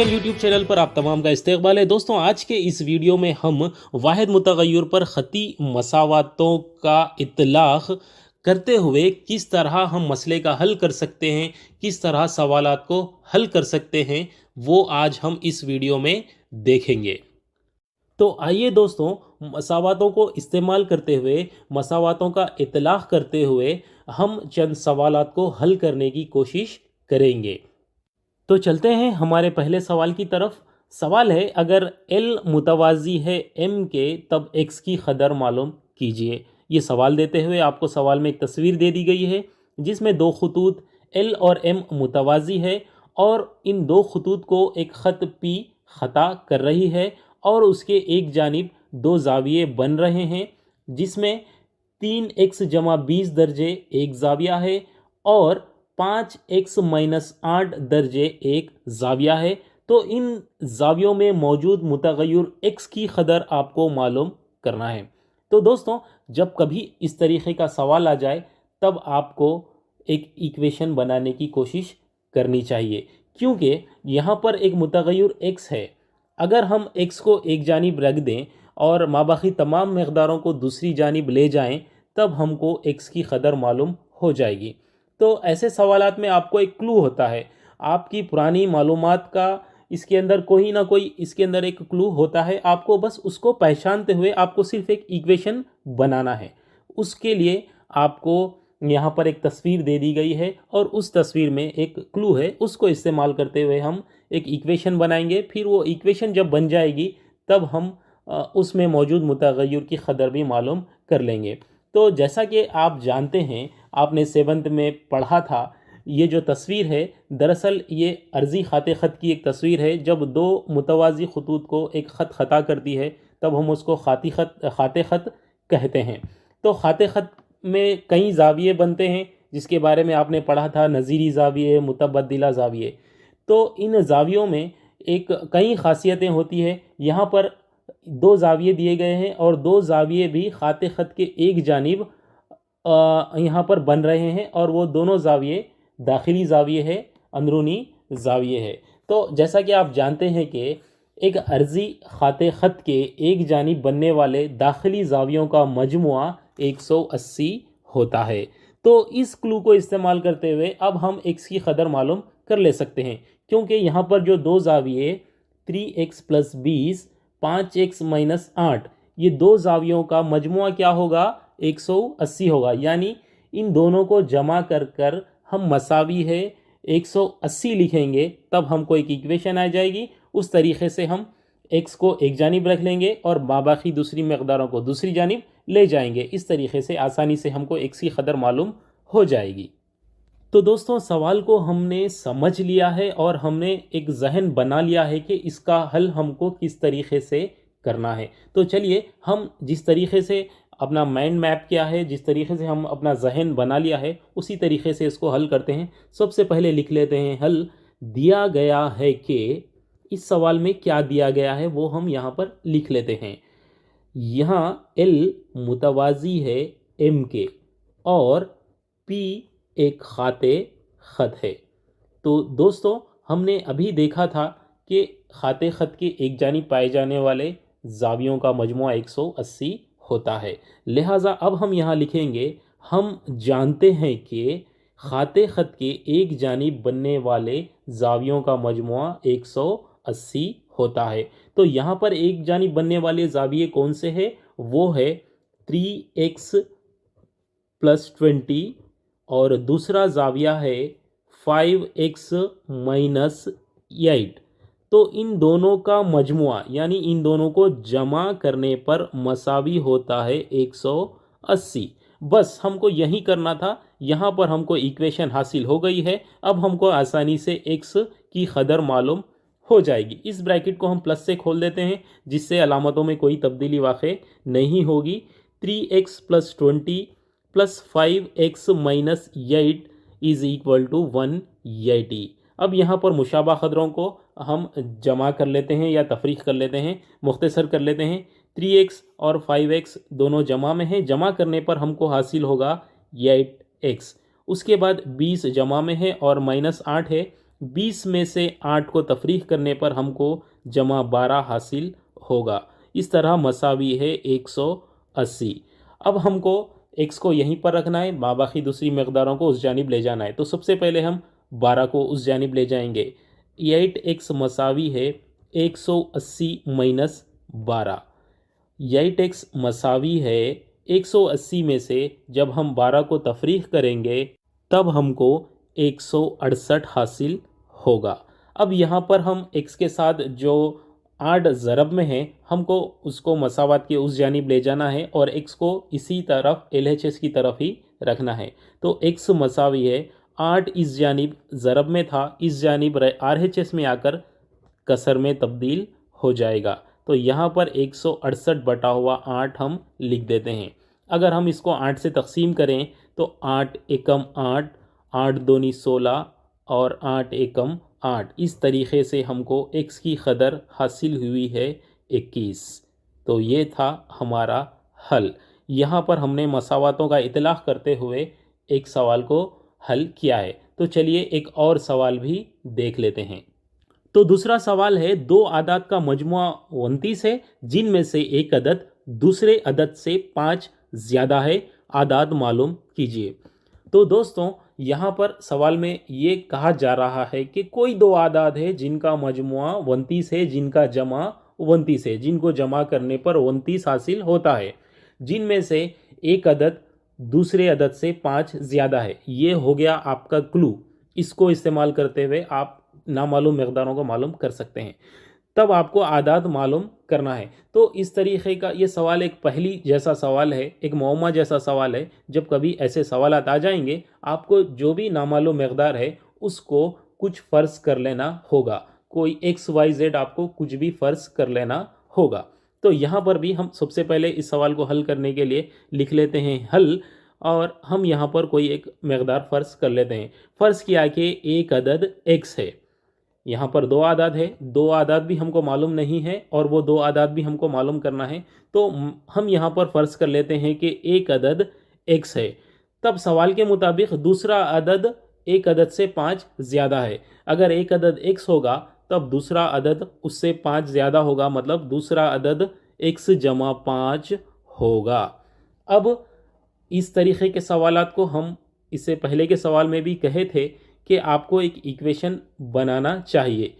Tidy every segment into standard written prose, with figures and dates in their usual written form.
Again YouTube channel पर आप तमाम का इस्तकबाल है। दोस्तों, आज के इस वीडियो में हम वाहिद मुतग़य्यर पर ख़ती मसावातों का इतलाक़ करते हुए किस तरह हम मसले का हल कर सकते हैं, किस तरह सवालात को हल कर सकते हैं, वो आज हम इस वीडियो में देखेंगे। तो आइए दोस्तों, मसावातों को इस्तेमाल करते हुए, मसावातों का इतलाक़ करते हुए हम चंद सवालात को हल करने की कोशिश करेंगे। तो चलते हैं हमारे पहले सवाल की तरफ। सवाल है, अगर एल मुतवाज़ी है एम के तब एक्स की कदर मालूम कीजिए। ये सवाल देते हुए आपको सवाल में एक तस्वीर दे दी गई है जिसमें दो खतूत एल और एम मुतवाज़ी है और इन दो खतूत को एक ख़त पी ख़ता कर रही है और उसके एक जानिब दो ज़ाविये बन रहे हैं जिसमें 3x जमा 20 दर्जे एक ज़ाविया है और 5x-8 दर्जे एक ज़ाविया है। तो इन ज़ावियों में मौजूद मुतग़य्यर x की कदर आपको मालूम करना है। तो दोस्तों, जब कभी इस तरीक़े का सवाल आ जाए तब आपको एक इक्वेशन बनाने की कोशिश करनी चाहिए, क्योंकि यहाँ पर एक मुतग़य्यर x है। अगर हम x को एक जानिब रख दें और माबाकी तमाम मक़दारों को दूसरी जानिब ले जाएं, तब हमको x की कदर मालूम हो जाएगी। तो ऐसे सवालात में आपको एक क्लू होता है, आपकी पुरानी मालूमात का इसके अंदर कोई ना कोई इसके अंदर एक क्लू होता है। आपको बस उसको पहचानते हुए आपको सिर्फ एक इक्वेशन बनाना है। उसके लिए आपको यहाँ पर एक तस्वीर दे दी गई है और उस तस्वीर में एक क्लू है, उसको इस्तेमाल करते हुए हम एक इक्वेशन बनाएंगे। फिर वो इक्वेशन जब बन जाएगी तब हम उसमें मौजूद मुतग़य्यर की कदर भी मालूम कर लेंगे। तो जैसा कि आप जानते हैं, आपने 7th में पढ़ा था, ये जो तस्वीर है दरअसल ये अर्ज़ी खाते ख़त की एक तस्वीर है। जब दो मुतवाज़ी खतूत को एक ख़त ख़ता करती है तब हम उसको खाते ख़त कहते हैं। तो खाते ख़त में कई ज़ाविये बनते हैं जिसके बारे में आपने पढ़ा था, नज़ीरी ज़ाविये, मुतबद्दिला ज़ाविये। तो इन ज़ावियों में एक कई ख़ासियतें होती है। यहाँ पर दो ज़ाविये दिए गए हैं और दो ज़ाविये भी खाते ख़त के एक जानिब यहाँ पर बन रहे हैं और वो दोनों ज़ाविये दाखिली ज़ाविये है, अंदरूनी ज़ाविये है। तो जैसा कि आप जानते हैं कि एक अर्ज़ी खाते ख़त के एक जानिब बनने वाले दाखिली ज़ावियों का मजमुआ 180 होता है। तो इस क्लू को इस्तेमाल करते हुए अब हम x की कदर मालूम कर ले सकते हैं, क्योंकि यहाँ पर जो दो ज़ाविये 3x + 20 5x-8 ये दो ज़ावियों का मजमुआ क्या होगा, 180 होगा। यानी इन दोनों को जमा कर कर हम मसावी है 180 लिखेंगे, तब हमको एक इक्वेशन आ जाएगी। उस तरीक़े से हम x को एक जानिब रख लेंगे और बाकी दूसरी मक़दारों को दूसरी जानिब ले जाएंगे। इस तरीक़े से आसानी से हमको x की कदर मालूम हो जाएगी। तो दोस्तों, सवाल को हमने समझ लिया है और हमने एक जहन बना लिया है कि इसका हल हमको किस तरीक़े से करना है। तो चलिए, हम जिस तरीक़े से अपना माइंड मैप किया है, जिस तरीक़े से हम अपना जहन बना लिया है, उसी तरीक़े से इसको हल करते हैं। सबसे पहले लिख लेते हैं हल। दिया गया है कि इस सवाल में क्या दिया गया है वो हम यहाँ पर लिख लेते हैं। यहाँ L मुतवाज़ी है M के और P एक खाते ख़त है। तो दोस्तों, हमने अभी देखा था कि खाते ख़त के एक जानिब पाए जाने वाले ज़ावियों का मजमुआ 180 होता है। लिहाजा अब हम यहाँ लिखेंगे, हम जानते हैं कि खाते ख़त के एक जानिब बनने वाले ज़ावियों का मजमुआ 180 होता है। तो यहाँ पर एक जानिब बनने वाले ज़ाविये कौन से हैं? वो है 3x + 20 और दूसरा ज़ाविया है 5x-8। तो इन दोनों का मजमुआ यानी इन दोनों को जमा करने पर मसावी होता है 180। बस हमको यही करना था। यहाँ पर हमको इक्वेशन हासिल हो गई है। अब हमको आसानी से x की कदर मालूम हो जाएगी। इस ब्रैकेट को हम प्लस से खोल देते हैं जिससे अलामतों में कोई तब्दीली वाक़ई नहीं होगी। 3x + 20 + 5x-8 = 180। अब यहाँ पर मुशाबा क़दरों को हम जमा कर लेते हैं या तफरीक़ कर लेते हैं, मुख्तसर कर लेते हैं। 3x और 5x दोनों जमा में हैं। जमा करने पर हमको हासिल होगा 8x। उसके बाद 20 जमा में है और -8 है। 20 में से 8 को तफरीक करने पर हमको जमा 12 हासिल होगा। इस तरह मसावी है 180। अब हमको x को यहीं पर रखना है, बाकी दूसरी मकदारों को उस जानिब ले जाना है। तो सबसे पहले हम 12 को उस जानिब ले जाएंगे। 8x मसावी है 180 माइनस 12। 8x मसावी है 180 में से जब हम 12 को तफरीक करेंगे तब हमको 168 हासिल होगा। अब यहाँ पर हम x के साथ जो 8 ज़रब में है हमको उसको मसावात के उस जानिब ले जाना है और x को इसी तरफ LHS की तरफ ही रखना है। तो x मसावी है 8 इस जानिब ज़रब में था, इस जानिब RHS में आकर कसर में तब्दील हो जाएगा। तो यहाँ पर 168 बटा हुआ 8 हम लिख देते हैं। अगर हम इसको 8 से तकसीम करें तो 8 एकम 8, 8 दूनी 16 और 8 एकम 8। इस तरीक़े से हमको x की कदर हासिल हुई है 21। तो ये था हमारा हल। यहाँ पर हमने मसावातों का इतलाक़ करते हुए एक सवाल को हल किया है। तो चलिए एक और सवाल भी देख लेते हैं। तो दूसरा सवाल है, दो आदाद का मजमुआ 29 है जिनमें से एक अदद दूसरे अदद से 5 ज़्यादा है, आदाद मालूम कीजिए। तो दोस्तों यहाँ पर सवाल में ये कहा जा रहा है कि कोई दो आदाद है जिनका मजमुआ 29 है, जिनका जमा 29 है, जिनको जमा करने पर 29 हासिल होता है, जिनमें से एक अदद दूसरे अदद से 5 ज़्यादा है। ये हो गया आपका क्लू। इसको इस्तेमाल करते हुए आप नामालूम मकदारों को मालूम कर सकते हैं। तब आपको आदाद मालूम करना है। तो इस तरीक़े का ये सवाल एक पहली जैसा सवाल है, एक मौमा जैसा सवाल है। जब कभी ऐसे सवालात आ जाएंगे आपको जो भी नामालूम मकदार है उसको कुछ फ़र्ज कर लेना होगा। कोई XYZ आपको कुछ भी फ़र्ज कर लेना होगा। तो यहाँ पर भी हम सबसे पहले इस सवाल को हल करने के लिए लिख लेते हैं हल, और हम यहाँ पर कोई एक मकदार फ़र्ज कर लेते हैं। फ़र्ज़ किया कि एक अदद x है। यहाँ पर दो आदाद है, दो आदाद भी हमको मालूम नहीं है और वो दो आदाद भी हमको मालूम करना है। तो हम यहाँ पर फ़र्ज़ कर लेते हैं कि एक अदद x है। तब सवाल के मुताबिक दूसरा अदद एक अदद से 5 ज़्यादा है। अगर एक अदद x होगा तब दूसरा अदद उससे 5 ज़्यादा होगा, मतलब दूसरा अदद x जमा 5 होगा। अब इस तरीक़े के सवालात को हम इससे पहले के सवाल में भी कहे थे कि आपको एक इक्वेशन बनाना चाहिए।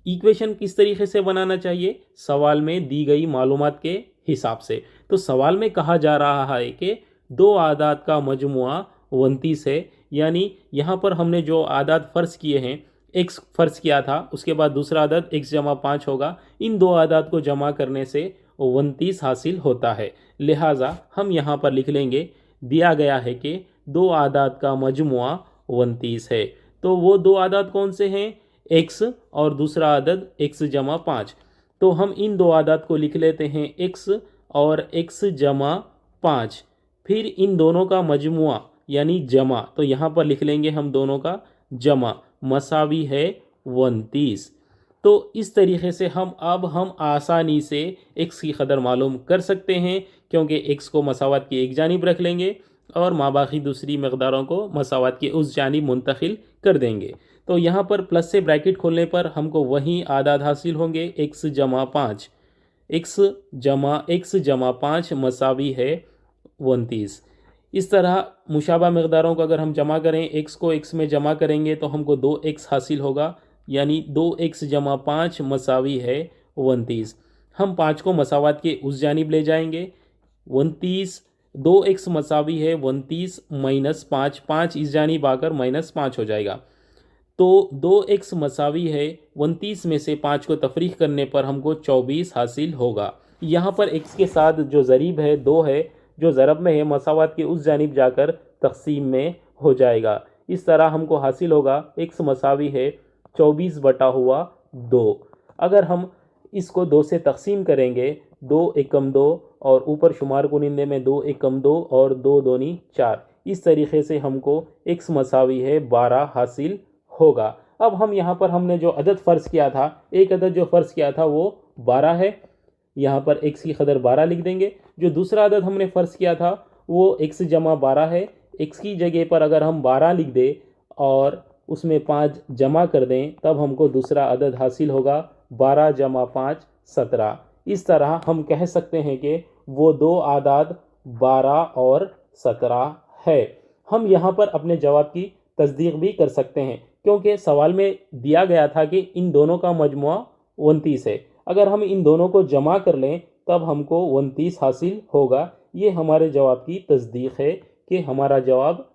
इक्वेशन किस तरीके से बनाना चाहिए? सवाल में दी गई मालूमात के हिसाब से। तो सवाल में कहा जा रहा है कि दो आदाद का मजमुआ 29 है, यानी यहाँ पर हमने जो आदाद फ़र्ज़ किए हैं, x फ़र्ज़ किया था, उसके बाद दूसरा आदद x जमा 5 होगा। इन दो आदाद को जमा करने से 29 हासिल होता है। लिहाजा हम यहाँ पर लिख लेंगे, दिया गया है कि दो आदाद का मजमुआ 29 है। तो वो दो आदाद कौन से हैं? x और दूसरा आदद x जमा 5। तो हम इन दो आदाद को लिख लेते हैं x और x जमा 5। फिर इन दोनों का मजमुआ यानी जमा, तो यहाँ पर लिख लेंगे हम दोनों का जमा, मसावी है 29। तो इस तरीके से हम आसानी से x की कदर मालूम कर सकते हैं, क्योंकि x को मसावत की एक जानिब रख लेंगे और माबाकी दूसरी मकदारों को मसावत के उस जानिब मुंतकिल कर देंगे। तो यहाँ पर प्लस से ब्रैकेट खोलने पर हमको वही आदाद हासिल होंगे, x जमा 5। x जमा 5 मसावी है 29। इस तरह मुशाबा मकदारों को अगर हम जमा करें, x को x में जमा करेंगे तो हमको 2x हासिल होगा, यानी 2x जमा 5 मसावी है 29। हम 5 को मसावत के उस जानिब ले जाएंगे। 29 2x मसावी है 29 माइनस 5, 5 इस जानिब आकर -5 हो जाएगा। तो 2x मसावी है 29 में से 5 को तफरीक करने पर हमको 24 हासिल होगा। यहाँ पर x के साथ जो ज़रीब है 2 है, जो ज़रब में है, मसावत के उस जानिब जाकर तक़सीम में हो जाएगा। इस तरह हमको हासिल होगा x मसावी है 24 बटा हुआ 2। अगर हम इसको 2 से तक़सीम करेंगे, 2 एकम 2 और ऊपर शुमार कुनिंदे में 2 एकम 2 और 2 दूनी 4। इस तरीके से हमको x मसावी है 12 हासिल होगा। अब हम यहाँ पर हमने जो अदद फ़र्ज़ किया था, एक अदद जो फ़र्ज़ किया था वो 12 है। यहाँ पर x की कदर 12 लिख देंगे। जो दूसरा अदद हमने फ़र्ज़ किया था वो x जमा 12 है। x की जगह पर अगर हम 12 लिख दें और उसमें 5 जमा कर दें तब हमको दूसरा अदद हासिल होगा 12 जमा 5 17। इस तरह हम कह सकते हैं कि वो दो आदाद 12 और 17 है। हम यहाँ पर अपने जवाब की तस्दीक भी कर सकते हैं क्योंकि सवाल में दिया गया था कि इन दोनों का मजमुआ 29 है। अगर हम इन दोनों को जमा कर लें तब हमको 29 हासिल होगा। ये हमारे जवाब की तस्दीक है कि हमारा जवाब